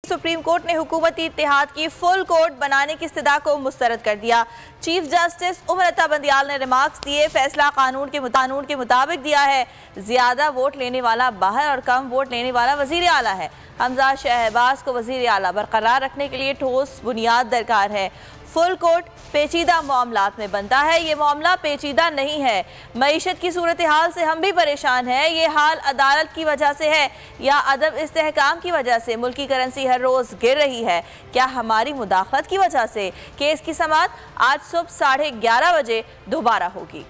Supreme court ने हुकूमती इत्तेहाद की फुल कोर्ट बनाने की इस्तदा को मुस्तरद कर दिया। चीफ जस्टिस उमर अता बंदियाल ने रिमार्क्स दिए, फैसला कानून के मुताबिक दिया है। ज्यादा वोट लेने वाला बाहर और कम वोट लेने वाला वजीर आला है। हमजा शहबाज को वजीर आला बरकरार रखने के लिए ठोस बुनियाद दरकार है। फुल कोर्ट पेचीदा मामलात में बनता है, ये मामला पेचीदा नहीं है। मईशत की सूरत हाल से हम भी परेशान हैं। ये हाल अदालत की वजह से है या अदम इस्तेहकाम की वजह से? मुल्क की करेंसी हर रोज गिर रही है, क्या हमारी मुदाखलत की वजह से? केस की समाअत आज सुबह 11:30 बजे दोबारा होगी।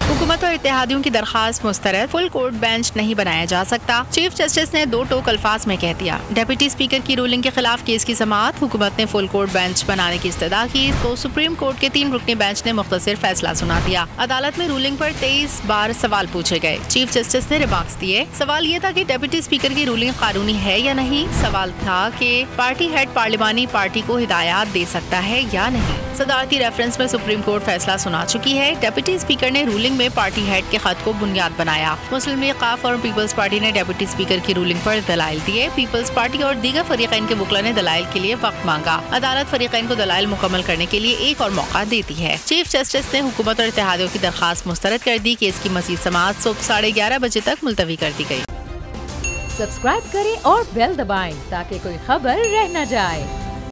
हुकूमत और इत्तेहादियों की दरखास्त मुस्तरद, फुल कोर्ट बेंच नहीं बनाया जा सकता। चीफ जस्टिस ने दो टोक अल्फाज में कह दिया। डिप्टी स्पीकर की रूलिंग के खिलाफ केस की समाअत, हुकूमत ने फुल कोर्ट बेंच बनाने की इस्तदा की तो सुप्रीम कोर्ट के 3 रुकनी बेंच ने मुख्तसर फैसला सुना दिया। अदालत में रूलिंग पर 23 बार सवाल पूछे गए। चीफ जस्टिस ने रिमार्क्स दिए। सवाल ये था कि डिप्टी स्पीकर की रूलिंग कानूनी है या नहीं। सवाल था कि पार्टी हेड पार्लिमानी पार्टी को हिदायत दे सकता है या नहीं। सदारती रेफरेंस में सुप्रीम कोर्ट फैसला सुना चुकी है। डिप्टी स्पीकर ने रूलिंग में पार्टी हेड के खत को बुनियाद बनाया। मुस्लिम लीग काफ और पीपल्स पार्टी ने डिप्टी स्पीकर की रूलिंग पर दलाइल दिए। पीपल्स पार्टी और दीगर फरीकैन के वकला ने दलाइल के लिए वक्त मांगा। अदालत फरीकैन को दलाइल मुकम्मल करने के लिए एक और मौका देती है। चीफ जस्टिस ने हुकूमत और इत्तेहादियों की दरखास्त मुस्तरद कर दी। केस की मज़ीद समाअत सुबह 11:30 बजे तक मुलतवी कर दी गई। सब्सक्राइब करें और बेल दबाएं ताकि कोई खबर रह न जाए।